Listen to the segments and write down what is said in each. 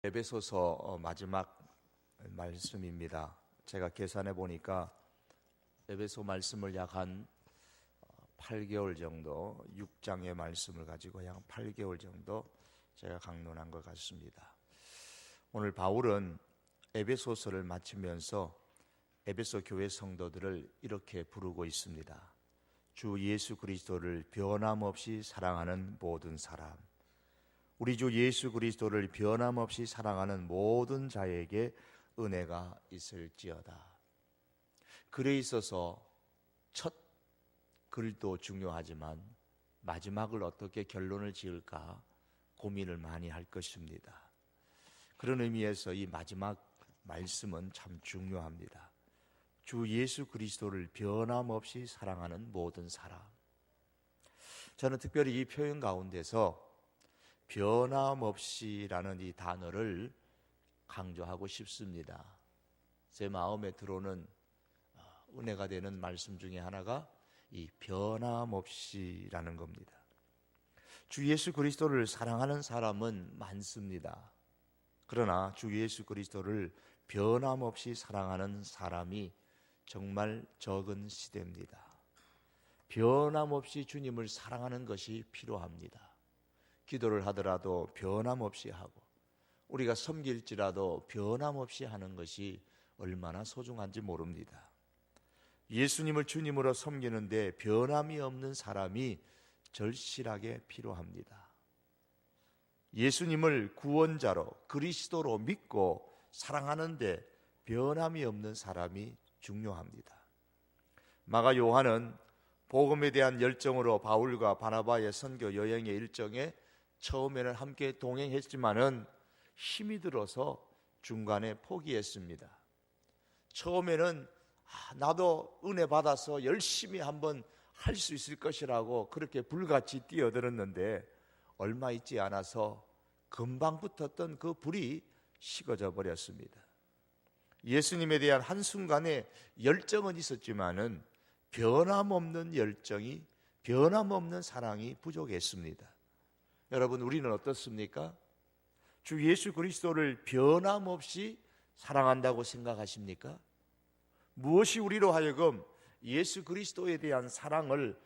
에베소서 마지막 말씀입니다. 제가 계산해 보니까 에베소 말씀을 약 한 8개월 정도, 6장의 말씀을 가지고 약 8개월 정도 제가 강론한 것 같습니다. 오늘 바울은 에베소서를 마치면서 에베소 교회 성도들을 이렇게 부르고 있습니다. 주 예수 그리스도를 변함없이 사랑하는 모든 사람, 우리 주 예수 그리스도를 변함없이 사랑하는 모든 자에게 은혜가 있을지어다. 글에 있어서 첫 글도 중요하지만 마지막을 어떻게 결론을 지을까 고민을 많이 할 것입니다. 그런 의미에서 이 마지막 말씀은 참 중요합니다. 주 예수 그리스도를 변함없이 사랑하는 모든 사람. 저는 특별히 이 표현 가운데서 변함없이라는 이 단어를 강조하고 싶습니다. 제 마음에 들어오는 은혜가 되는 말씀 중에 하나가 이 변함없이라는 겁니다. 주 예수 그리스도를 사랑하는 사람은 많습니다. 그러나 주 예수 그리스도를 변함없이 사랑하는 사람이 정말 적은 시대입니다. 변함없이 주님을 사랑하는 것이 필요합니다. 기도를 하더라도 변함없이 하고, 우리가 섬길지라도 변함없이 하는 것이 얼마나 소중한지 모릅니다. 예수님을 주님으로 섬기는데 변함이 없는 사람이 절실하게 필요합니다. 예수님을 구원자로, 그리스도로 믿고 사랑하는데 변함이 없는 사람이 중요합니다. 마가 요한은 복음에 대한 열정으로 바울과 바나바의 선교 여행의 일정에 처음에는 함께 동행했지만은 힘이 들어서 중간에 포기했습니다. 처음에는 나도 은혜 받아서 열심히 한번 할 수 있을 것이라고 그렇게 불같이 뛰어들었는데 얼마 있지 않아서 금방 붙었던 그 불이 식어져 버렸습니다. 예수님에 대한 한순간의 열정은 있었지만은 변함없는 열정이, 변함없는 사랑이 부족했습니다. 여러분, 우리는 어떻습니까? 주 예수 그리스도를 변함없이 사랑한다고 생각하십니까? 무엇이 우리로 하여금 예수 그리스도에 대한 사랑을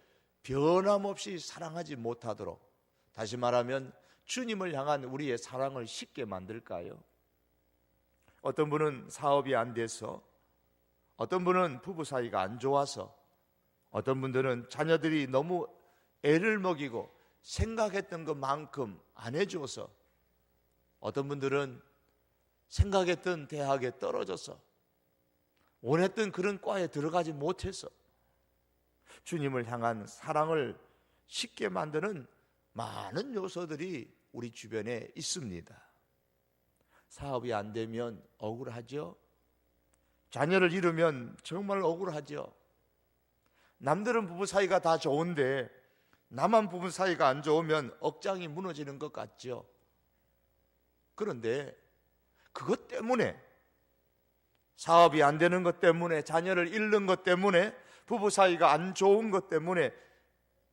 변함없이 사랑하지 못하도록, 다시 말하면 주님을 향한 우리의 사랑을 식게 만들까요? 어떤 분은 사업이 안 돼서, 어떤 분은 부부 사이가 안 좋아서, 어떤 분들은 자녀들이 너무 애를 먹이고 생각했던 것만큼 안 해줘서, 어떤 분들은 생각했던 대학에 떨어져서, 원했던 그런 과에 들어가지 못해서 주님을 향한 사랑을 쉽게 만드는 많은 요소들이 우리 주변에 있습니다. 사업이 안 되면 억울하죠. 자녀를 잃으면 정말 억울하죠. 남들은 부부 사이가 다 좋은데 나만 부부 사이가 안 좋으면 억장이 무너지는 것 같죠. 그런데 그것 때문에, 사업이 안 되는 것 때문에, 자녀를 잃는 것 때문에, 부부 사이가 안 좋은 것 때문에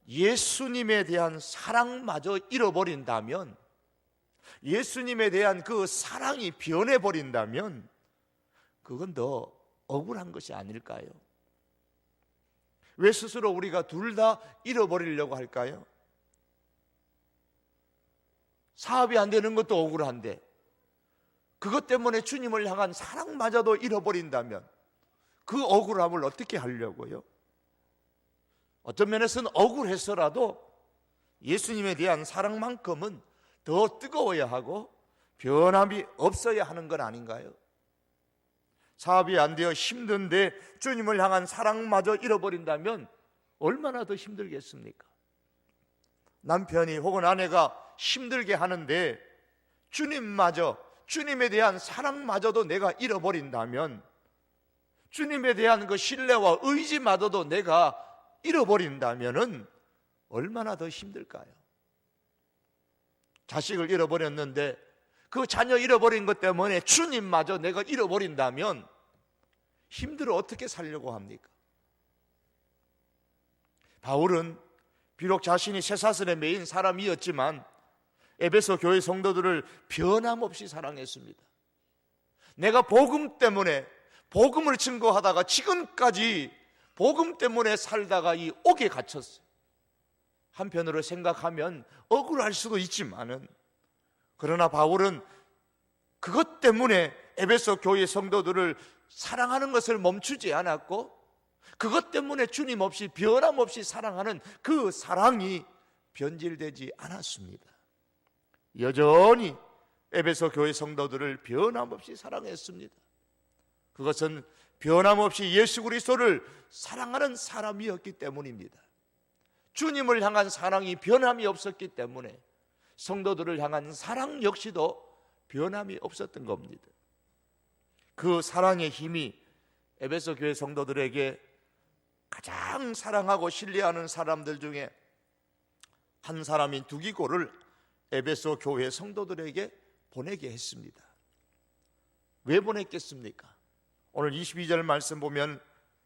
예수님에 대한 사랑마저 잃어버린다면, 예수님에 대한 그 사랑이 변해버린다면 그건 더 억울한 것이 아닐까요? 왜 스스로 우리가 둘 다 잃어버리려고 할까요? 사업이 안 되는 것도 억울한데 그것 때문에 주님을 향한 사랑마저도 잃어버린다면 그 억울함을 어떻게 하려고요? 어떤 면에서는 억울해서라도 예수님에 대한 사랑만큼은 더 뜨거워야 하고 변함이 없어야 하는 건 아닌가요? 사업이 안 되어 힘든데 주님을 향한 사랑마저 잃어버린다면 얼마나 더 힘들겠습니까? 남편이 혹은 아내가 힘들게 하는데 주님마저, 주님에 대한 사랑마저도 내가 잃어버린다면, 주님에 대한 그 신뢰와 의지마저도 내가 잃어버린다면은 얼마나 더 힘들까요? 자식을 잃어버렸는데 그 자녀 잃어버린 것 때문에 주님마저 내가 잃어버린다면 힘들어 어떻게 살려고 합니까? 바울은 비록 자신이 쇠사슬에 매인 사람이었지만 에베소 교회 성도들을 변함없이 사랑했습니다. 내가 복음 때문에 복음을 증거하다가 지금까지 복음 때문에 살다가 이 옥에 갇혔어요. 한편으로 생각하면 억울할 수도 있지만은, 그러나 바울은 그것 때문에 에베소 교회 성도들을 사랑하는 것을 멈추지 않았고, 그것 때문에 주님 없이 변함없이 사랑하는 그 사랑이 변질되지 않았습니다. 여전히 에베소 교회 성도들을 변함없이 사랑했습니다. 그것은 변함없이 예수 그리스도를 사랑하는 사람이었기 때문입니다. 주님을 향한 사랑이 변함이 없었기 때문에 성도들을 향한 사랑 역시도 변함이 없었던 겁니다. 그 사랑의 힘이 에베소 교회 성도들에게 가장 사랑하고 신뢰하는 사람들 중에 한 사람인 두기고를 에베소 교회 성도들에게 보내게 했습니다. 왜 보냈겠습니까? 오늘 22절 말씀 보면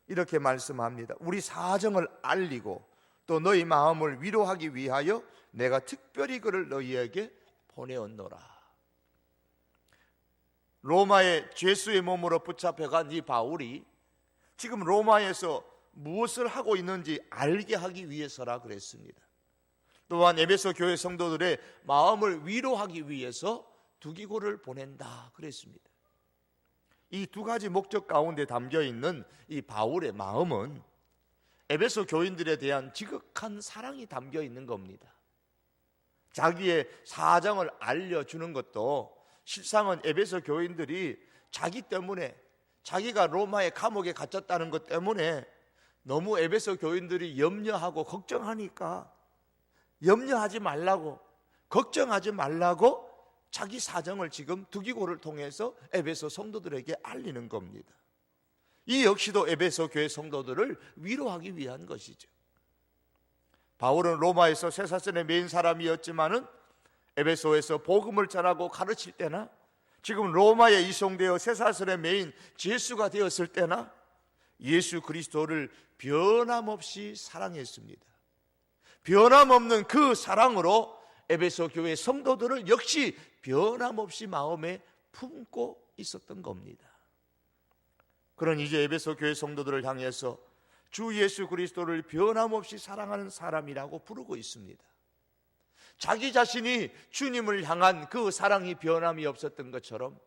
이렇게 말씀합니다. 우리 사정을 알리고 또 너희 마음을 위로하기 위하여 내가 특별히 그를 너희에게 보내었노라. 로마의 죄수의 몸으로 붙잡혀간 이 바울이 지금 로마에서 무엇을 하고 있는지 알게 하기 위해서라 그랬습니다. 또한 에베소 교회 성도들의 마음을 위로하기 위해서 두기고를 보낸다 그랬습니다. 이 두 가지 목적 가운데 담겨 있는 이 바울의 마음은 에베소 교인들에 대한 지극한 사랑이 담겨 있는 겁니다. 자기의 사정을 알려주는 것도 실상은 에베소 교인들이 자기 때문에, 자기가 로마의 감옥에 갇혔다는 것 때문에 너무 에베소 교인들이 염려하고 걱정하니까 염려하지 말라고, 걱정하지 말라고 자기 사정을 지금 두기고를 통해서 에베소 성도들에게 알리는 겁니다. 이 역시도 에베소 교회 성도들을 위로하기 위한 것이죠. 바울은 로마에서 쇠사슬에 매인 사람이었지만은 에베소에서 복음을 전하고 가르칠 때나, 지금 로마에 이송되어 쇠사슬에 매인 죄수가 되었을 때나 예수 그리스도를 변함없이 사랑했습니다. 변함없는 그 사랑으로 에베소 교회 성도들을 역시 변함없이 마음에 품고 있었던 겁니다. 그러니 이제 에베소 교회 성도들을 향해서 주 예수 그리스도를 변함없이 사랑하는 사람이라고 부르고 있습니다. 자기 자신이 주님을 향한 그 사랑이 변함이 없었던 것처럼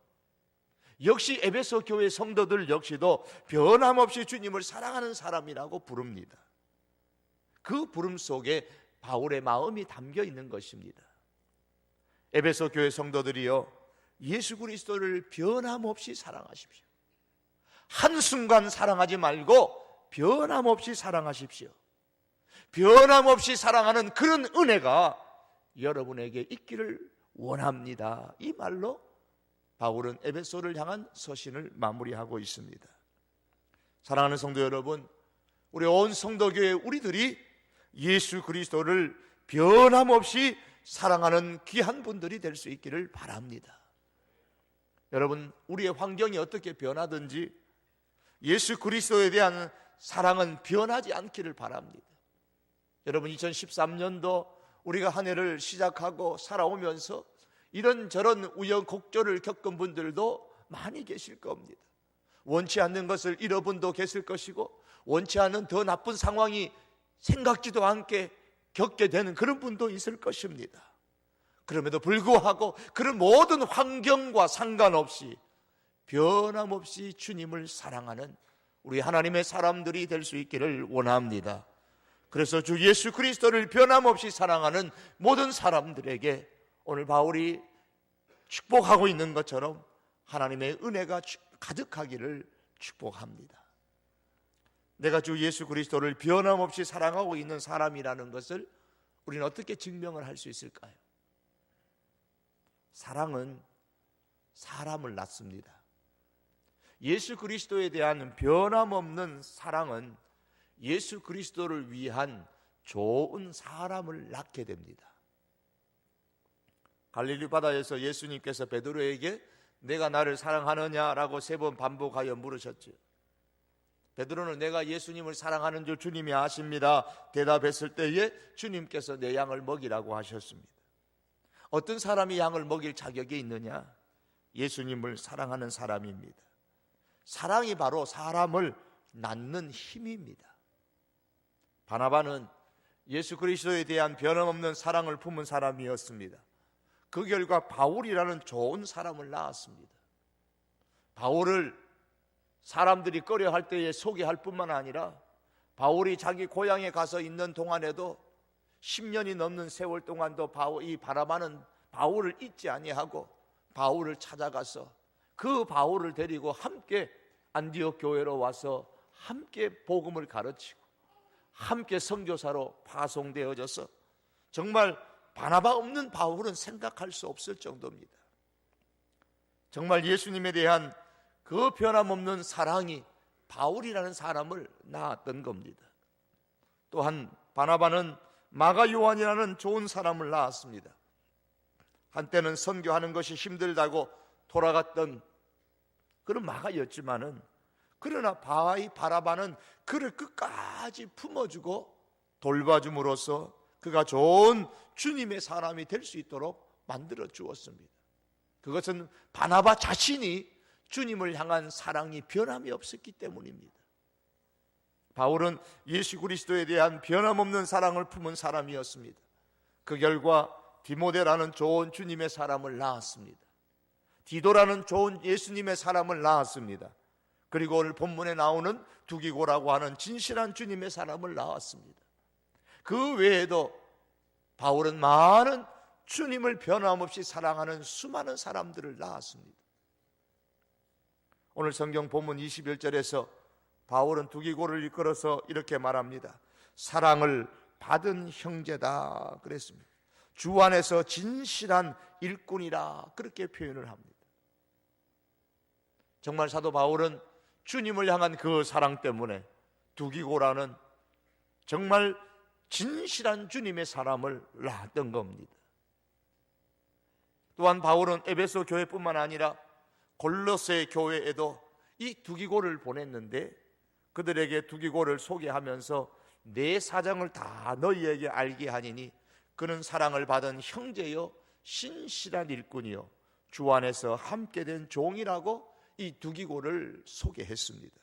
역시 에베소 교회 성도들 역시도 변함없이 주님을 사랑하는 사람이라고 부릅니다. 그 부름 속에 바울의 마음이 담겨 있는 것입니다. 에베소 교회 성도들이여, 예수 그리스도를 변함없이 사랑하십시오. 한순간 사랑하지 말고 변함없이 사랑하십시오. 변함없이 사랑하는 그런 은혜가 여러분에게 있기를 원합니다. 이 말로 바울은 에베소를 향한 서신을 마무리하고 있습니다. 사랑하는 성도 여러분, 우리 온 성도교회 우리들이 예수 그리스도를 변함없이 사랑하는 귀한 분들이 될 수 있기를 바랍니다. 여러분, 우리의 환경이 어떻게 변하든지 예수 그리스도에 대한 사랑은 변하지 않기를 바랍니다. 여러분, 2013년도 우리가 한 해를 시작하고 살아오면서 이런저런 우여곡절을 겪은 분들도 많이 계실 겁니다. 원치 않는 것을 잃은 분도 계실 것이고, 원치 않는 더 나쁜 상황이 생각지도 않게 겪게 되는 그런 분도 있을 것입니다. 그럼에도 불구하고 그런 모든 환경과 상관없이 변함없이 주님을 사랑하는 우리 하나님의 사람들이 될 수 있기를 원합니다. 그래서 주 예수 그리스도를 변함없이 사랑하는 모든 사람들에게 오늘 바울이 축복하고 있는 것처럼 하나님의 은혜가 가득하기를 축복합니다. 내가 주 예수 그리스도를 변함없이 사랑하고 있는 사람이라는 것을 우리는 어떻게 증명을 할 수 있을까요? 사랑은 사람을 낳습니다. 예수 그리스도에 대한 변함없는 사랑은 예수 그리스도를 위한 좋은 사람을 낳게 됩니다. 갈릴리 바다에서 예수님께서 베드로에게 내가 나를 사랑하느냐라고 3번 반복하여 물으셨죠. 베드로는 내가 예수님을 사랑하는 줄 주님이 아십니다 대답했을 때에 주님께서 내 양을 먹이라고 하셨습니다. 어떤 사람이 양을 먹일 자격이 있느냐? 예수님을 사랑하는 사람입니다. 사랑이 바로 사람을 낳는 힘입니다. 바나바는 예수 그리스도에 대한 변함없는 사랑을 품은 사람이었습니다. 그 결과 바울이라는 좋은 사람을 낳았습니다. 바울을 사람들이 꺼려할 때에 소개할 뿐만 아니라 바울이 자기 고향에 가서 있는 동안에도 10년이 넘는 세월 동안도 이 바나바는 바울을 잊지 아니하고 바울을 찾아가서 그 바울을 데리고 함께 안디옥 교회로 와서 함께 복음을 가르치고 함께 선교사로 파송되어져서 정말 바나바 없는 바울은 생각할 수 없을 정도입니다. 정말 예수님에 대한 그 변함없는 사랑이 바울이라는 사람을 낳았던 겁니다. 또한 바나바는 마가 요한이라는 좋은 사람을 낳았습니다. 한때는 선교하는 것이 힘들다고 돌아갔던 그런 마가였지만은, 그러나 바나바는 그를 끝까지 품어주고 돌봐줌으로써 그가 좋은 주님의 사람이 될 수 있도록 만들어 주었습니다. 그것은 바나바 자신이 주님을 향한 사랑이 변함이 없었기 때문입니다. 바울은 예수 그리스도에 대한 변함없는 사랑을 품은 사람이었습니다. 그 결과 디모데라는 좋은 주님의 사람을 낳았습니다. 디도라는 좋은 예수님의 사람을 낳았습니다. 그리고 오늘 본문에 나오는 두기고라고 하는 진실한 주님의 사람을 낳았습니다. 그 외에도 바울은 많은 주님을 변함없이 사랑하는 수많은 사람들을 낳았습니다. 오늘 성경 본문 21절에서 바울은 두기고를 이끌어서 이렇게 말합니다. 사랑을 받은 형제다 그랬습니다. 주 안에서 진실한 일꾼이라 그렇게 표현을 합니다. 정말 사도 바울은 주님을 향한 그 사랑 때문에 두기고라는 정말 진실한 주님의 사람을 낳았던 겁니다. 또한 바울은 에베소 교회뿐만 아니라 골로새 교회에도 이 두기고를 보냈는데, 그들에게 두기고를 소개하면서 내 사정을 다 너희에게 알게 하니니 그는 사랑을 받은 형제요 신실한 일꾼이요 주 안에서 함께 된 종이라고 이 두기고를 소개했습니다.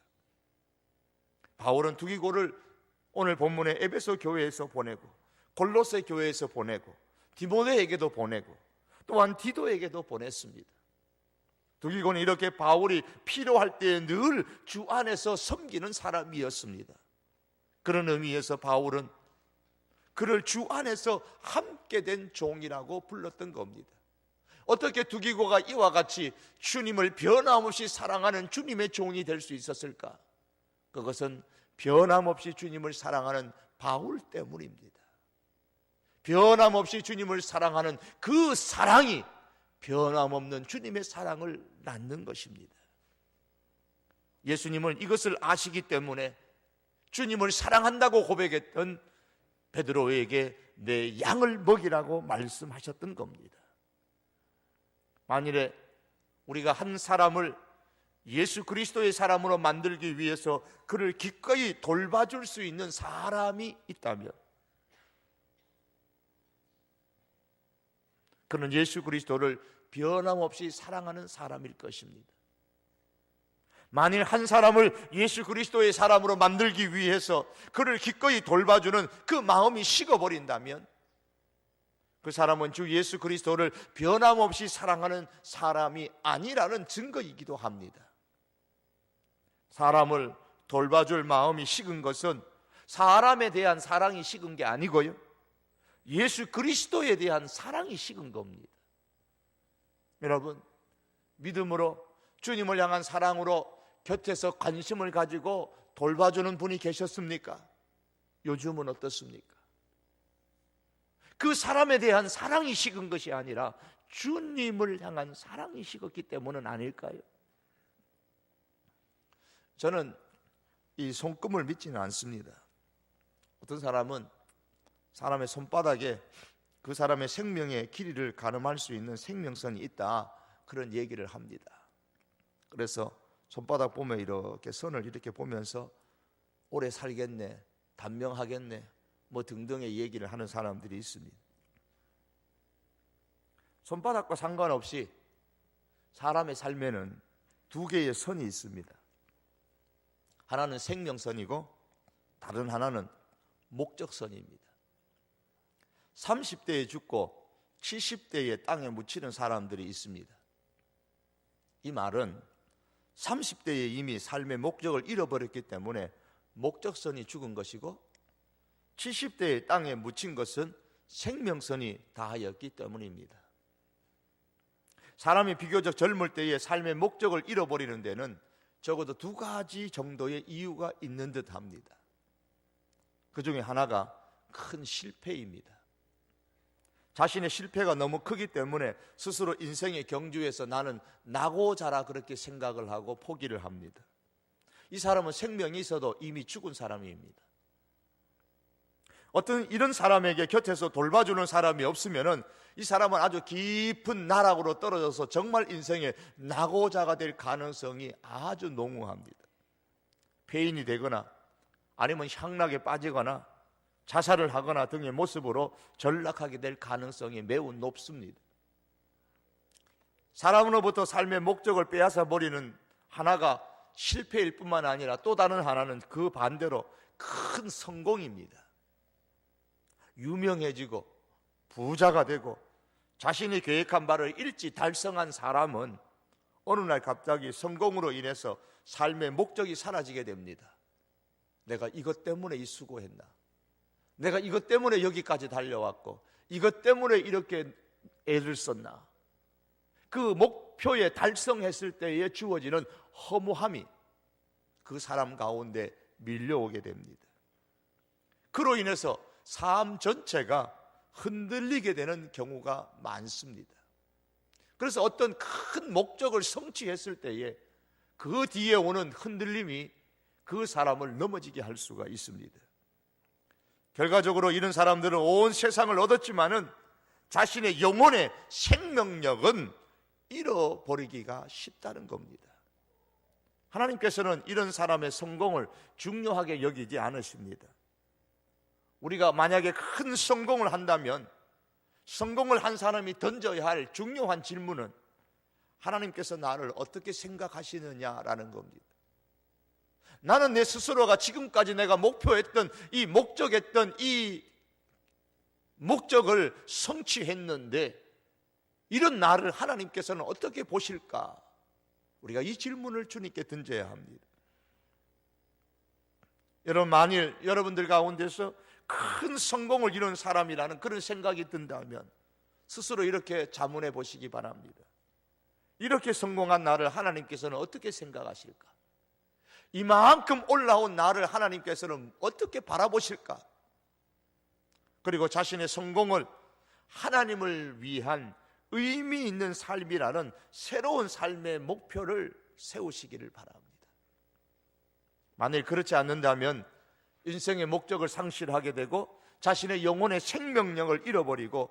바울은 두기고를 오늘 본문의 에베소 교회에서 보내고 골로새 교회에서 보내고 디모데에게도 보내고 또한 디도에게도 보냈습니다. 두기고는 이렇게 바울이 필요할 때 늘 주 안에서 섬기는 사람이었습니다. 그런 의미에서 바울은 그를 주 안에서 함께 된 종이라고 불렀던 겁니다. 어떻게 두기고가 이와 같이 주님을 변함없이 사랑하는 주님의 종이 될 수 있었을까? 그것은 변함없이 주님을 사랑하는 바울 때문입니다. 변함없이 주님을 사랑하는 그 사랑이 변함없는 주님의 사랑을 낳는 것입니다. 예수님은 이것을 아시기 때문에 주님을 사랑한다고 고백했던 베드로에게 내 양을 먹이라고 말씀하셨던 겁니다. 만일에 우리가 한 사람을 예수 그리스도의 사람으로 만들기 위해서 그를 기꺼이 돌봐줄 수 있는 사람이 있다면 그는 예수 그리스도를 변함없이 사랑하는 사람일 것입니다. 만일 한 사람을 예수 그리스도의 사람으로 만들기 위해서 그를 기꺼이 돌봐주는 그 마음이 식어버린다면 그 사람은 주 예수 그리스도를 변함없이 사랑하는 사람이 아니라는 증거이기도 합니다. 사람을 돌봐줄 마음이 식은 것은 사람에 대한 사랑이 식은 게 아니고요, 예수 그리스도에 대한 사랑이 식은 겁니다. 여러분, 믿음으로 주님을 향한 사랑으로 곁에서 관심을 가지고 돌봐주는 분이 계셨습니까? 요즘은 어떻습니까? 그 사람에 대한 사랑이 식은 것이 아니라 주님을 향한 사랑이 식었기 때문은 아닐까요? 저는 이 손금을 믿지는 않습니다. 어떤 사람은 사람의 손바닥에 그 사람의 생명의 길이를 가늠할 수 있는 생명선이 있다, 그런 얘기를 합니다. 그래서 손바닥 보면 이렇게 선을 이렇게 보면서 오래 살겠네, 단명하겠네, 뭐 등등의 얘기를 하는 사람들이 있습니다. 손바닥과 상관없이 사람의 삶에는 두 개의 선이 있습니다. 하나는 생명선이고 다른 하나는 목적선입니다. 30대에 죽고 70대에 땅에 묻히는 사람들이 있습니다. 이 말은 30대에 이미 삶의 목적을 잃어버렸기 때문에 목적선이 죽은 것이고 70대에 땅에 묻힌 것은 생명선이 다하였기 때문입니다. 사람이 비교적 젊을 때에 삶의 목적을 잃어버리는 데는 적어도 두 가지 정도의 이유가 있는 듯 합니다. 그 중에 하나가 큰 실패입니다. 자신의 실패가 너무 크기 때문에 스스로 인생의 경주에서 나는 나고 자라 그렇게 생각을 하고 포기를 합니다. 이 사람은 생명이 있어도 이미 죽은 사람입니다. 어떤 이런 사람에게 곁에서 돌봐주는 사람이 없으면은 이 사람은 아주 깊은 나락으로 떨어져서 정말 인생의 낙오자가 될 가능성이 아주 농후합니다. 폐인이 되거나 아니면 향락에 빠지거나 자살을 하거나 등의 모습으로 전락하게 될 가능성이 매우 높습니다. 사람으로부터 삶의 목적을 빼앗아 버리는 하나가 실패일 뿐만 아니라 또 다른 하나는 그 반대로 큰 성공입니다. 유명해지고 부자가 되고 자신이 계획한 바를 일찍 달성한 사람은 어느 날 갑자기 성공으로 인해서 삶의 목적이 사라지게 됩니다. 내가 이것 때문에 이 수고했나? 내가 이것 때문에 여기까지 달려왔고 이것 때문에 이렇게 애를 썼나? 그 목표에 달성했을 때에 주어지는 허무함이 그 사람 가운데 밀려오게 됩니다. 그로 인해서 삶 전체가 흔들리게 되는 경우가 많습니다. 그래서 어떤 큰 목적을 성취했을 때에 그 뒤에 오는 흔들림이 그 사람을 넘어지게 할 수가 있습니다. 결과적으로 이런 사람들은 온 세상을 얻었지만은 자신의 영혼의 생명력은 잃어버리기가 쉽다는 겁니다. 하나님께서는 이런 사람의 성공을 중요하게 여기지 않으십니다. 우리가 만약에 큰 성공을 한다면 성공을 한 사람이 던져야 할 중요한 질문은 하나님께서 나를 어떻게 생각하시느냐라는 겁니다. 나는 내 스스로가 지금까지 내가 목표했던 이 목적했던 이 목적을 성취했는데 이런 나를 하나님께서는 어떻게 보실까? 우리가 이 질문을 주님께 던져야 합니다. 여러분, 만일 여러분들 가운데서 큰 성공을 이룬 사람이라는 그런 생각이 든다면 스스로 이렇게 자문해 보시기 바랍니다. 이렇게 성공한 나를 하나님께서는 어떻게 생각하실까? 이만큼 올라온 나를 하나님께서는 어떻게 바라보실까? 그리고 자신의 성공을 하나님을 위한 의미 있는 삶이라는 새로운 삶의 목표를 세우시기를 바랍니다. 만일 그렇지 않는다면 인생의 목적을 상실하게 되고 자신의 영혼의 생명력을 잃어버리고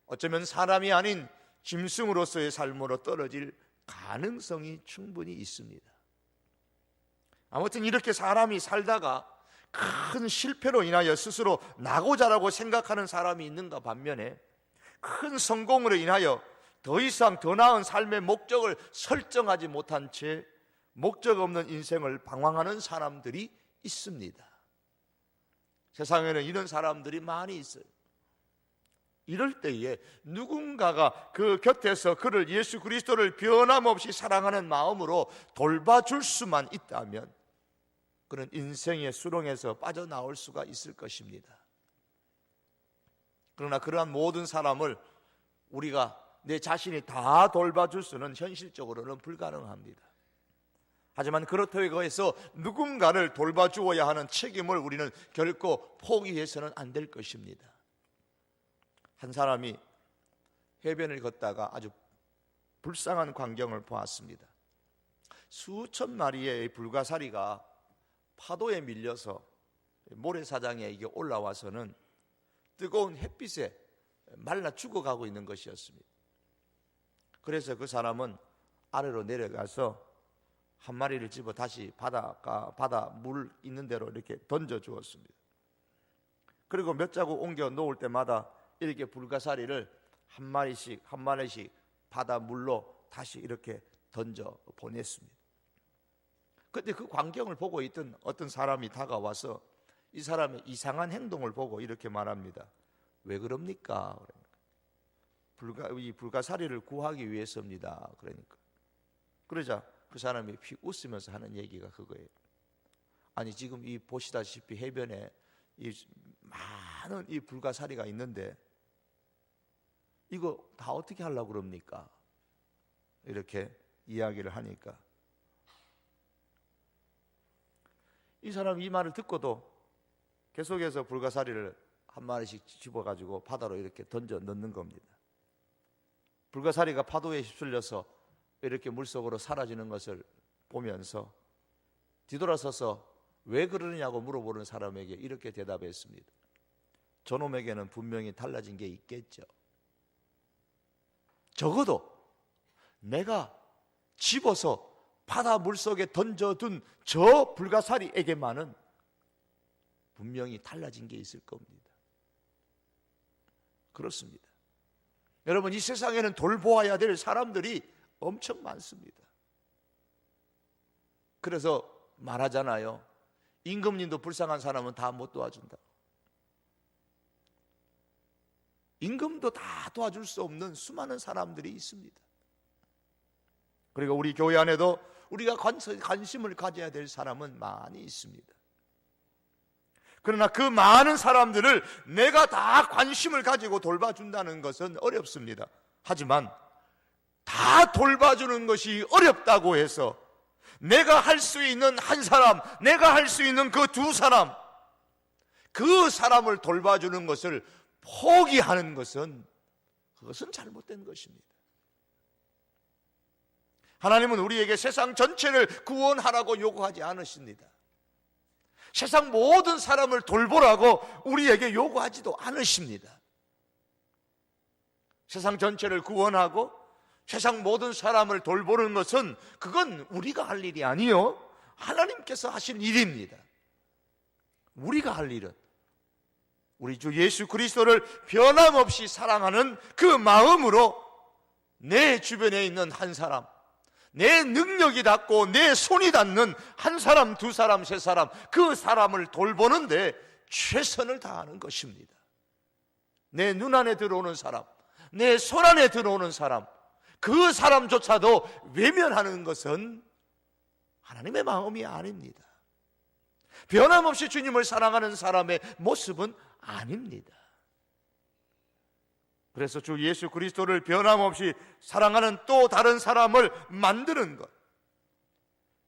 어쩌면 사람이 아닌 짐승으로서의 삶으로 떨어질 가능성이 충분히 있습니다. 아무튼 이렇게 사람이 살다가 큰 실패로 인하여 스스로 나고자라고 생각하는 사람이 있는가 반면에 큰 성공으로 인하여 더 이상 더 나은 삶의 목적을 설정하지 못한 채 목적 없는 인생을 방황하는 사람들이 있습니다. 세상에는 이런 사람들이 많이 있어요. 이럴 때에 누군가가 그 곁에서 그를 예수 그리스도를 변함없이 사랑하는 마음으로 돌봐줄 수만 있다면 그는 인생의 수렁에서 빠져나올 수가 있을 것입니다. 그러나 그러한 모든 사람을 우리가 내 자신이 다 돌봐줄 수는 현실적으로는 불가능합니다. 하지만 그렇다고 해서 누군가를 돌봐주어야 하는 책임을 우리는 결코 포기해서는 안 될 것입니다. 한 사람이 해변을 걷다가 아주 불쌍한 광경을 보았습니다. 수천 마리의 불가사리가 파도에 밀려서 모래사장에 이게 올라와서는 뜨거운 햇빛에 말라 죽어가고 있는 것이었습니다. 그래서 그 사람은 아래로 내려가서 한 마리를 집어 다시 바다 물 있는 데로 이렇게 던져 주었습니다. 그리고 몇 자국 옮겨 놓을 때마다 이렇게 불가사리를 한 마리씩 한 마리씩 바다 물로 다시 이렇게 던져 보냈습니다. 그런데 그 광경을 보고 있던 어떤 사람이 다가와서 이 사람의 이상한 행동을 보고 이렇게 말합니다. 왜 그럽니까? 이 불가사리를 구하기 위해서입니다. 그러자 그 사람이 피 웃으면서 하는 얘기가 그거예요. 아니 지금 이 보시다시피 해변에 이 많은 이 불가사리가 있는데 이거 다 어떻게 하려고 그럽니까? 이렇게 이야기를 하니까 이 사람이 이 말을 듣고도 계속해서 불가사리를 한 마리씩 집어가지고 바다로 이렇게 던져 넣는 겁니다. 불가사리가 파도에 휩쓸려서 이렇게 물속으로 사라지는 것을 보면서 뒤돌아서서 왜 그러느냐고 물어보는 사람에게 이렇게 대답했습니다. 저놈에게는 분명히 달라진 게 있겠죠. 적어도 내가 집어서 바다 물속에 던져둔 저 불가사리에게만은 분명히 달라진 게 있을 겁니다. 그렇습니다. 여러분, 이 세상에는 돌보아야 될 사람들이 엄청 많습니다. 그래서 말하잖아요. 임금님도 불쌍한 사람은 다 못 도와준다. 임금도 다 도와줄 수 없는 수많은 사람들이 있습니다. 그리고 우리 교회 안에도 우리가 관심을 가져야 될 사람은 많이 있습니다. 그러나 그 많은 사람들을 내가 다 관심을 가지고 돌봐준다는 것은 어렵습니다. 하지만 다 돌봐주는 것이 어렵다고 해서 내가 할 수 있는 한 사람, 내가 할 수 있는 그 두 사람, 그 사람을 돌봐주는 것을 포기하는 것은 그것은 잘못된 것입니다. 하나님은 우리에게 세상 전체를 구원하라고 요구하지 않으십니다. 세상 모든 사람을 돌보라고 우리에게 요구하지도 않으십니다. 세상 전체를 구원하고 세상 모든 사람을 돌보는 것은 그건 우리가 할 일이 아니요 하나님께서 하신 일입니다. 우리가 할 일은 우리 주 예수 그리스도를 변함없이 사랑하는 그 마음으로 내 주변에 있는 한 사람, 내 능력이 닿고 내 손이 닿는 한 사람, 두 사람, 세 사람, 그 사람을 돌보는데 최선을 다하는 것입니다. 내 눈 안에 들어오는 사람, 내 손 안에 들어오는 사람, 그 사람조차도 외면하는 것은 하나님의 마음이 아닙니다. 변함없이 주님을 사랑하는 사람의 모습은 아닙니다. 그래서 주 예수 그리스도를 변함없이 사랑하는 또 다른 사람을 만드는 것,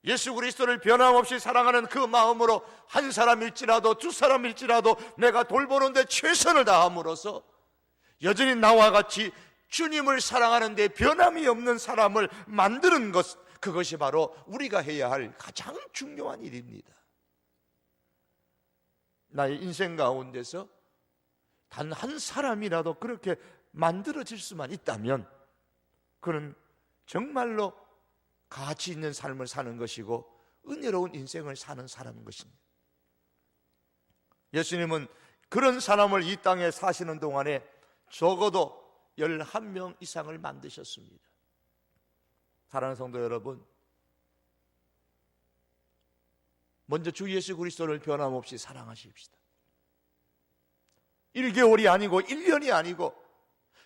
예수 그리스도를 변함없이 사랑하는 그 마음으로 한 사람일지라도 두 사람일지라도 내가 돌보는데 최선을 다함으로써 여전히 나와 같이 주님을 사랑하는데 변함이 없는 사람을 만드는 것, 그것이 바로 우리가 해야 할 가장 중요한 일입니다. 나의 인생 가운데서 단 한 사람이라도 그렇게 만들어질 수만 있다면 그는 정말로 가치 있는 삶을 사는 것이고 은혜로운 인생을 사는 사람인 것입니다. 예수님은 그런 사람을 이 땅에 사시는 동안에 적어도 11명 이상을 만드셨습니다. 사랑하는 성도 여러분, 먼저 주 예수 그리스도를 변함없이 사랑하십시다. 1개월이 아니고 1년이 아니고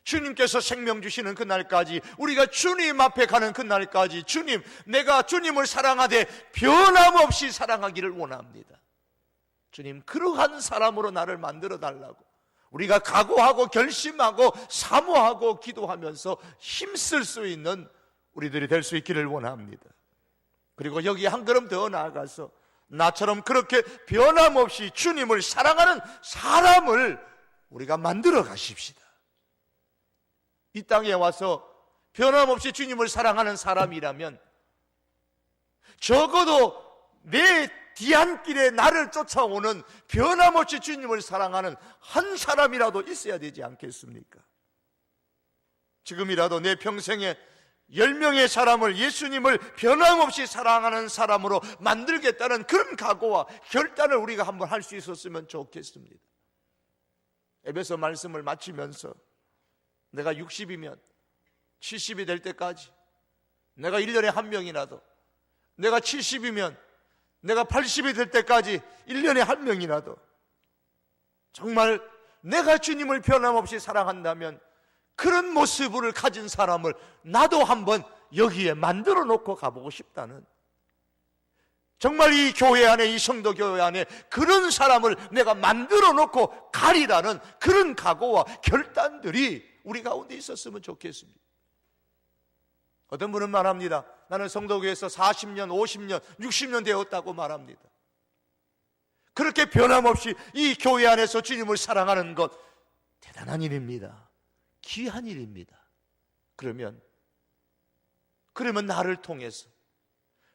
주님께서 생명 주시는 그날까지, 우리가 주님 앞에 가는 그날까지 주님, 내가 주님을 사랑하되 변함없이 사랑하기를 원합니다. 주님, 그러한 사람으로 나를 만들어 달라고 우리가 각오하고 결심하고 사모하고 기도하면서 힘쓸 수 있는 우리들이 될 수 있기를 원합니다. 그리고 여기 한 걸음 더 나아가서 나처럼 그렇게 변함없이 주님을 사랑하는 사람을 우리가 만들어 가십시다. 이 땅에 와서 변함없이 주님을 사랑하는 사람이라면 적어도 내 뒤안길에 나를 쫓아오는 변함없이 주님을 사랑하는 한 사람이라도 있어야 되지 않겠습니까? 지금이라도 내 평생에 10명의 사람을, 예수님을 변함없이 사랑하는 사람으로 만들겠다는 그런 각오와 결단을 우리가 한번 할 수 있었으면 좋겠습니다. 에베소 말씀을 마치면서 내가 60이면 70이 될 때까지 내가 1년에 한 명이라도, 내가 70이면 내가 80이 될 때까지 1년에 한 명이라도 정말 내가 주님을 변함없이 사랑한다면 그런 모습을 가진 사람을 나도 한번 여기에 만들어 놓고 가보고 싶다는, 정말 이 교회 안에, 이 성도 교회 안에 그런 사람을 내가 만들어 놓고 가리라는 그런 각오와 결단들이 우리 가운데 있었으면 좋겠습니다. 어떤 분은 말합니다. 나는 성도교회에서 40년, 50년, 60년 되었다고 말합니다. 그렇게 변함없이 이 교회 안에서 주님을 사랑하는 것 대단한 일입니다. 귀한 일입니다. 그러면 나를 통해서,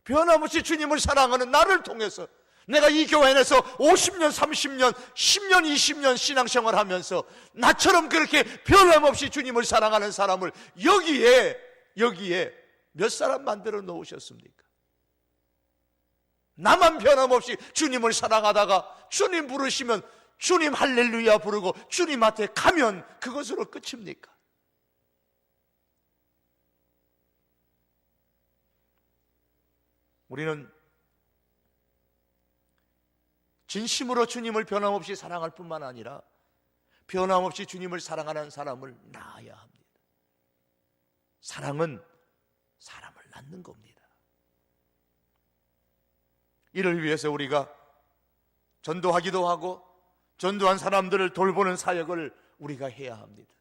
변함없이 주님을 사랑하는 나를 통해서 내가 이 교회 안에서 50년, 30년, 10년, 20년 신앙생활 하면서 나처럼 그렇게 변함없이 주님을 사랑하는 사람을 여기에 몇 사람 만들어 놓으셨습니까? 나만 변함없이 주님을 사랑하다가 주님 부르시면 주님 할렐루야 부르고 주님한테 가면 그것으로 끝입니까? 우리는 진심으로 주님을 변함없이 사랑할 뿐만 아니라 변함없이 주님을 사랑하는 사람을 낳아야 합니다. 사랑은 사람을 낳는 겁니다. 이를 위해서 우리가 전도하기도 하고 전도한 사람들을 돌보는 사역을 우리가 해야 합니다.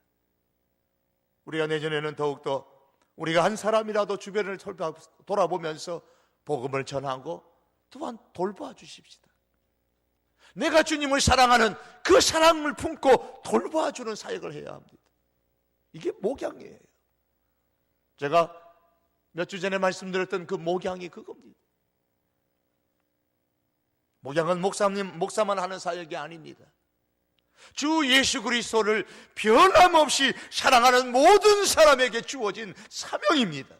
우리가 내년에는 더욱더 우리가 한 사람이라도 주변을 돌아보면서 복음을 전하고 또한 돌봐 주십시다. 내가 주님을 사랑하는 그 사랑을 품고 돌봐주는 사역을 해야 합니다. 이게 목양이에요. 제가 몇 주 전에 말씀드렸던 그 목양이 그겁니다. 목양은 목사만 하는 사역이 아닙니다. 주 예수 그리스도를 변함없이 사랑하는 모든 사람에게 주어진 사명입니다.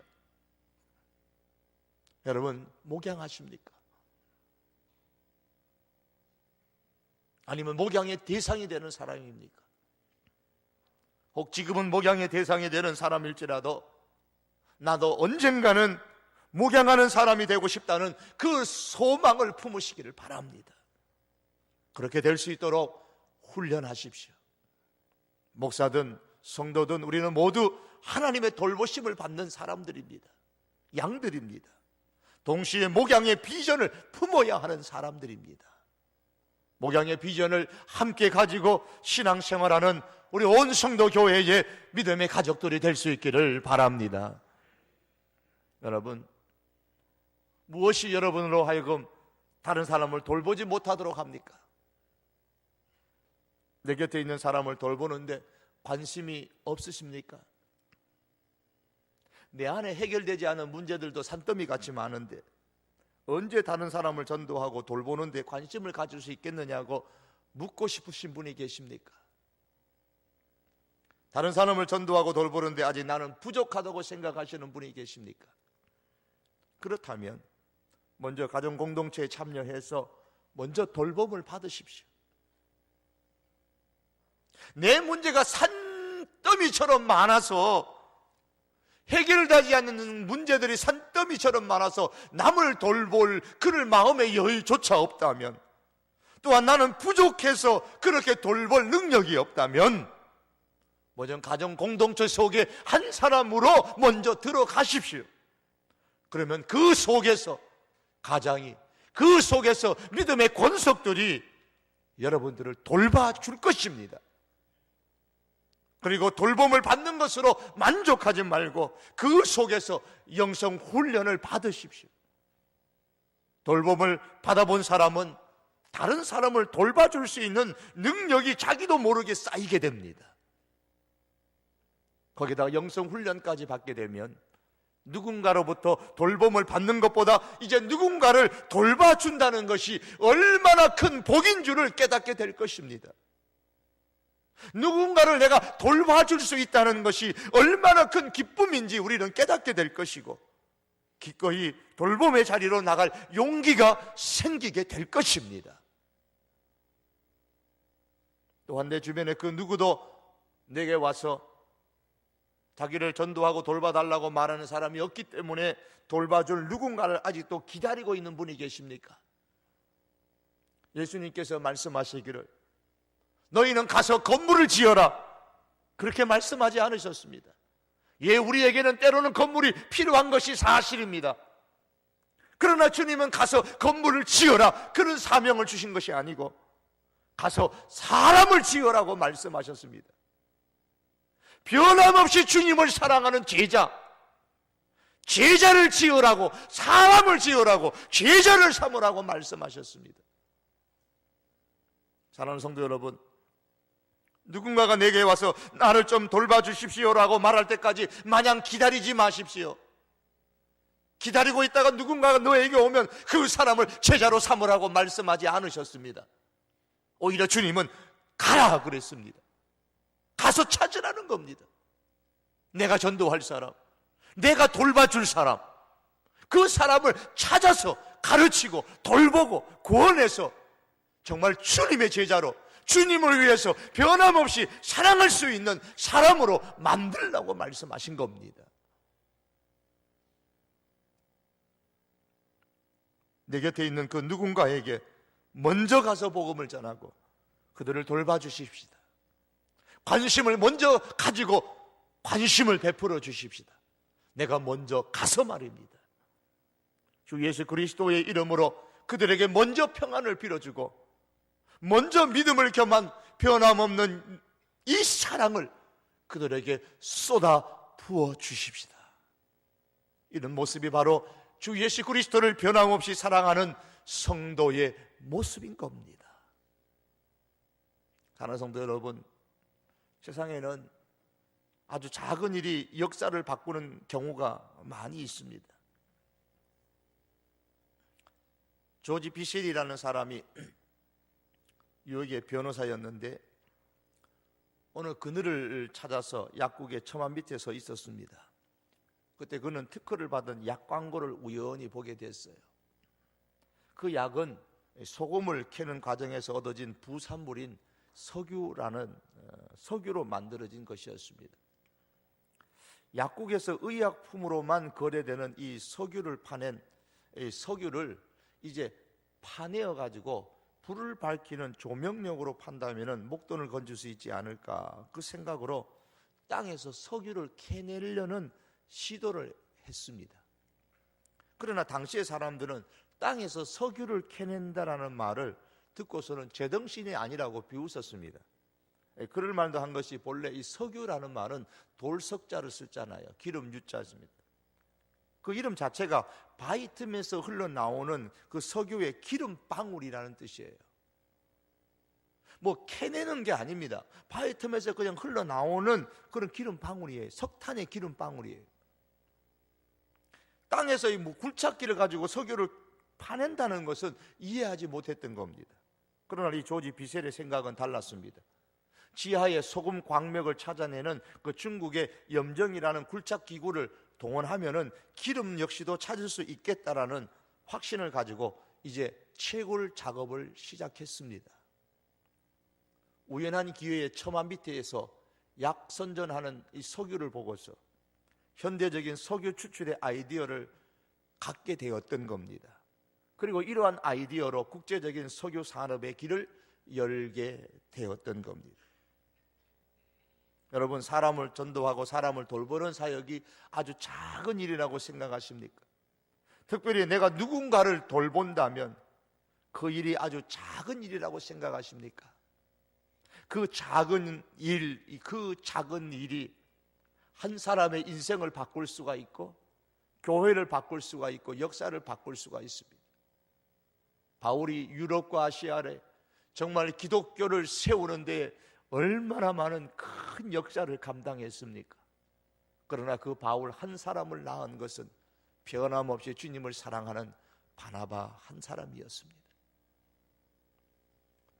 여러분, 목양하십니까? 아니면 목양의 대상이 되는 사람입니까? 혹 지금은 목양의 대상이 되는 사람일지라도 나도 언젠가는 목양하는 사람이 되고 싶다는 그 소망을 품으시기를 바랍니다. 그렇게 될 수 있도록 훈련하십시오. 목사든 성도든 우리는 모두 하나님의 돌보심을 받는 사람들입니다. 양들입니다. 동시에 목양의 비전을 품어야 하는 사람들입니다. 목양의 비전을 함께 가지고 신앙생활하는 우리 온 성도 교회의 믿음의 가족들이 될 수 있기를 바랍니다. 여러분, 무엇이 여러분으로 하여금 다른 사람을 돌보지 못하도록 합니까? 내 곁에 있는 사람을 돌보는데 관심이 없으십니까? 내 안에 해결되지 않은 문제들도 산더미 같이 많은데 언제 다른 사람을 전도하고 돌보는데 관심을 가질 수 있겠느냐고 묻고 싶으신 분이 계십니까? 다른 사람을 전도하고 돌보는데 아직 나는 부족하다고 생각하시는 분이 계십니까? 그렇다면 먼저 가정 공동체에 참여해서 먼저 돌봄을 받으십시오. 내 문제가 산더미처럼 많아서 해결되지 않는 문제들이 산더미처럼 많아서 남을 돌볼 그럴 마음의 여유조차 없다면, 또한 나는 부족해서 그렇게 돌볼 능력이 없다면 먼저 가정 공동체 속에 한 사람으로 먼저 들어가십시오. 그러면 그 속에서 가장이, 그 속에서 믿음의 권속들이 여러분들을 돌봐줄 것입니다. 그리고 돌봄을 받는 것으로 만족하지 말고 그 속에서 영성 훈련을 받으십시오. 돌봄을 받아본 사람은 다른 사람을 돌봐줄 수 있는 능력이 자기도 모르게 쌓이게 됩니다. 거기다가 영성 훈련까지 받게 되면 누군가로부터 돌봄을 받는 것보다 이제 누군가를 돌봐준다는 것이 얼마나 큰 복인 줄을 깨닫게 될 것입니다. 누군가를 내가 돌봐줄 수 있다는 것이 얼마나 큰 기쁨인지 우리는 깨닫게 될 것이고, 기꺼이 돌봄의 자리로 나갈 용기가 생기게 될 것입니다. 또한 내 주변에 그 누구도 내게 와서 자기를 전도하고 돌봐달라고 말하는 사람이 없기 때문에 돌봐줄 누군가를 아직도 기다리고 있는 분이 계십니까? 예수님께서 말씀하시기를 너희는 가서 건물을 지어라, 그렇게 말씀하지 않으셨습니다. 예, 우리에게는 때로는 건물이 필요한 것이 사실입니다. 그러나 주님은 가서 건물을 지어라, 그런 사명을 주신 것이 아니고 가서 사람을 지어라고 말씀하셨습니다. 변함없이 주님을 사랑하는 제자를 지으라고, 사람을 지으라고, 제자를 삼으라고 말씀하셨습니다. 사랑하는 성도 여러분, 누군가가 내게 와서 나를 좀 돌봐주십시오라고 말할 때까지 마냥 기다리지 마십시오. 기다리고 있다가 누군가가 너에게 오면 그 사람을 제자로 삼으라고 말씀하지 않으셨습니다. 오히려 주님은 가라 그랬습니다. 가서 찾으라는 겁니다. 내가 전도할 사람, 내가 돌봐줄 사람, 그 사람을 찾아서 가르치고 돌보고 구원해서 정말 주님의 제자로, 주님을 위해서 변함없이 사랑할 수 있는 사람으로 만들라고 말씀하신 겁니다. 내 곁에 있는 그 누군가에게 먼저 가서 복음을 전하고 그들을 돌봐주십시다. 관심을 먼저 가지고 관심을 베풀어 주십시다. 내가 먼저 가서 말입니다. 주 예수 그리스도의 이름으로 그들에게 먼저 평안을 빌어주고 먼저 믿음을 겸한 변함없는 이 사랑을 그들에게 쏟아 부어 주십시다. 이런 모습이 바로 주 예수 그리스도를 변함없이 사랑하는 성도의 모습인 겁니다. 사랑하는 성도 여러분, 세상에는 아주 작은 일이 역사를 바꾸는 경우가 많이 있습니다. 조지 비셀이라는 사람이 뉴욕의 변호사였는데 어느 그늘을 찾아서 약국의 처마 밑에 서 있었습니다. 그때 그는 특허를 받은 약 광고를 우연히 보게 됐어요. 그 약은 소금을 캐는 과정에서 얻어진 부산물인 석유로 만들어진 것이었습니다. 약국에서 의약품으로만 거래되는 이 석유를 파낸 이 석유를 이제 파내어 가지고 불을 밝히는 조명력으로 판다면 목돈을 건질 수 있지 않을까, 그 생각으로 땅에서 석유를 캐내려는 시도를 했습니다. 그러나 당시의 사람들은 땅에서 석유를 캐낸다라는 말을 듣고서는 제정신이 아니라고 비웃었습니다. 그럴 말도 한 것이 본래 이 석유라는 말은 돌석자를 쓰잖아요. 기름 유자입니다. 그 이름 자체가 바이틈에서 흘러나오는 그 석유의 기름 방울이라는 뜻이에요. 뭐 캐내는 게 아닙니다. 바이틈에서 그냥 흘러나오는 그런 기름 방울이에요. 석탄의 기름 방울이에요. 땅에서 뭐 굴착기를 가지고 석유를 파낸다는 것은 이해하지 못했던 겁니다. 그러나 이 조지 비셀의 생각은 달랐습니다. 지하의 소금 광맥을 찾아내는 그 중국의 염정이라는 굴착 기구를 동원하면은 기름 역시도 찾을 수 있겠다라는 확신을 가지고 이제 채굴 작업을 시작했습니다. 우연한 기회에 처마 밑에서 약 선전하는 이 석유를 보고서 현대적인 석유 추출의 아이디어를 갖게 되었던 겁니다. 그리고 이러한 아이디어로 국제적인 석유 산업의 길을 열게 되었던 겁니다. 여러분, 사람을 전도하고 사람을 돌보는 사역이 아주 작은 일이라고 생각하십니까? 특별히 내가 누군가를 돌본다면 그 일이 아주 작은 일이라고 생각하십니까? 그 작은 일이 한 사람의 인생을 바꿀 수가 있고 교회를 바꿀 수가 있고 역사를 바꿀 수가 있습니다. 바울이 유럽과 아시아에 정말 기독교를 세우는 데 얼마나 많은 큰 역사를 감당했습니까? 그러나 그 바울 한 사람을 낳은 것은 변함없이 주님을 사랑하는 바나바 한 사람이었습니다.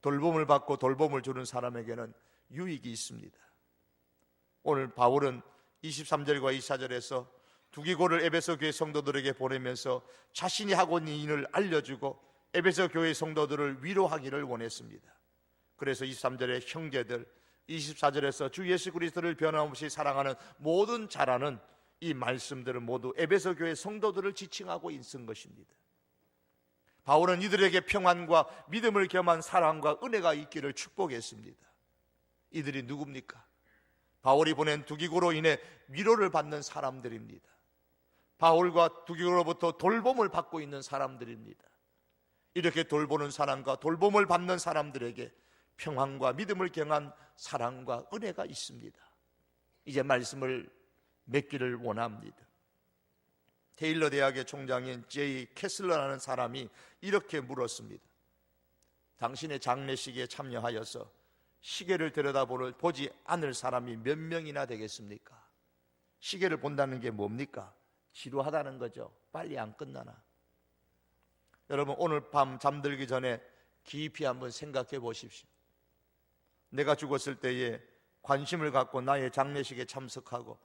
돌봄을 받고 돌봄을 주는 사람에게는 유익이 있습니다. 오늘 바울은 23절과 24절에서 두기고를 에베소 교회 성도들에게 보내면서 자신이 하고 있는 일을 알려주고 에베소 교회 성도들을 위로하기를 원했습니다. 그래서 23절에 형제들, 24절에서 주 예수 그리스도를 변함없이 사랑하는 모든 자라는 이 말씀들은 모두 에베소 교회 성도들을 지칭하고 있는 것입니다. 바울은 이들에게 평안과 믿음을 겸한 사랑과 은혜가 있기를 축복했습니다. 이들이 누굽니까? 바울이 보낸 두기고로 인해 위로를 받는 사람들입니다. 바울과 두기고로부터 돌봄을 받고 있는 사람들입니다. 이렇게 돌보는 사람과 돌봄을 받는 사람들에게 평안과 믿음을 경한 사랑과 은혜가 있습니다. 이제 말씀을 맺기를 원합니다. 테일러 대학의 총장인 제이 캐슬러라는 사람이 이렇게 물었습니다. 당신의 장례식에 참여하여서 시계를 들여다보지 않을 사람이 몇 명이나 되겠습니까? 시계를 본다는 게 뭡니까? 지루하다는 거죠. 빨리 안 끝나나. 여러분, 오늘 밤 잠들기 전에 깊이 한번 생각해 보십시오. 내가 죽었을 때에 관심을 갖고 나의 장례식에 참석하고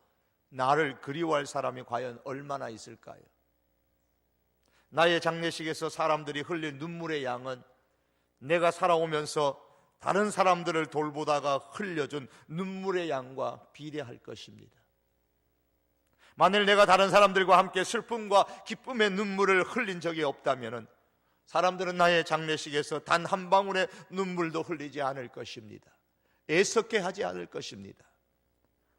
나를 그리워할 사람이 과연 얼마나 있을까요? 나의 장례식에서 사람들이 흘린 눈물의 양은 내가 살아오면서 다른 사람들을 돌보다가 흘려준 눈물의 양과 비례할 것입니다. 만일 내가 다른 사람들과 함께 슬픔과 기쁨의 눈물을 흘린 적이 없다면 사람들은 나의 장례식에서 단 한 방울의 눈물도 흘리지 않을 것입니다. 애석해 하지 않을 것입니다.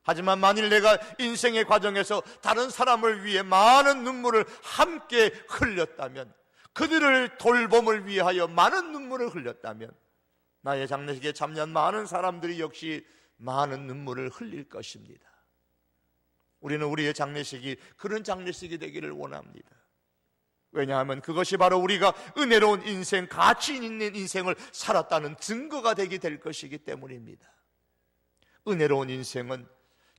하지만 만일 내가 인생의 과정에서 다른 사람을 위해 많은 눈물을 함께 흘렸다면, 그들을 돌봄을 위하여 많은 눈물을 흘렸다면 나의 장례식에 참여한 많은 사람들이 역시 많은 눈물을 흘릴 것입니다. 우리는 우리의 장례식이 그런 장례식이 되기를 원합니다. 왜냐하면 그것이 바로 우리가 은혜로운 인생, 가치 있는 인생을 살았다는 증거가 되게 될 것이기 때문입니다. 은혜로운 인생은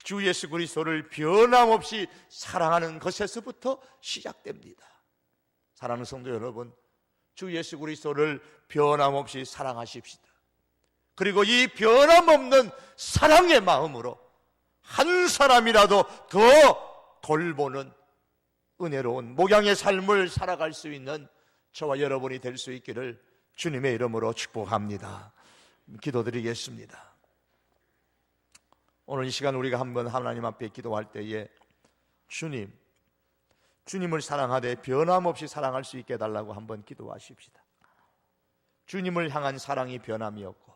주 예수 그리스도를 변함없이 사랑하는 것에서부터 시작됩니다. 사랑하는 성도 여러분, 주 예수 그리스도를 변함없이 사랑하십시다. 그리고 이 변함없는 사랑의 마음으로 한 사람이라도 더 돌보는 은혜로운 목양의 삶을 살아갈 수 있는 저와 여러분이 될 수 있기를 주님의 이름으로 축복합니다. 기도드리겠습니다. 오늘 이 시간 우리가 한번 하나님 앞에 기도할 때에 주님을 사랑하되 변함없이 사랑할 수 있게 해달라고 한번 기도하십시다. 주님을 향한 사랑이 변함이 없고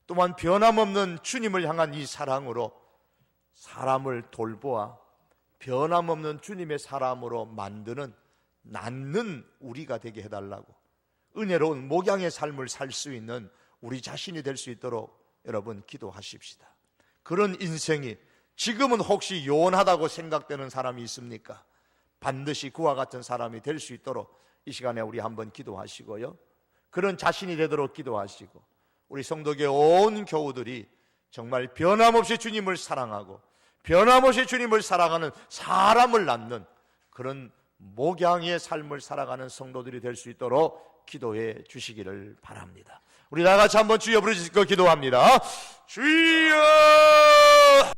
또한 변함없는 주님을 향한 이 사랑으로 사람을 돌보아 변함없는 주님의 사람으로 낳는 우리가 되게 해달라고, 은혜로운 목양의 삶을 살 수 있는 우리 자신이 될 수 있도록 여러분 기도하십시다. 그런 인생이 지금은 혹시 요원하다고 생각되는 사람이 있습니까? 반드시 그와 같은 사람이 될 수 있도록 이 시간에 우리 한번 기도하시고요, 그런 자신이 되도록 기도하시고, 우리 성도계 온 교우들이 정말 변함없이 주님을 사랑하고 변함없이 주님을 사랑하는 사람을 낳는 그런 목양의 삶을 살아가는 성도들이 될 수 있도록 기도해 주시기를 바랍니다. 우리 다 같이 한번 주여 부르짖고 기도합니다. 주여!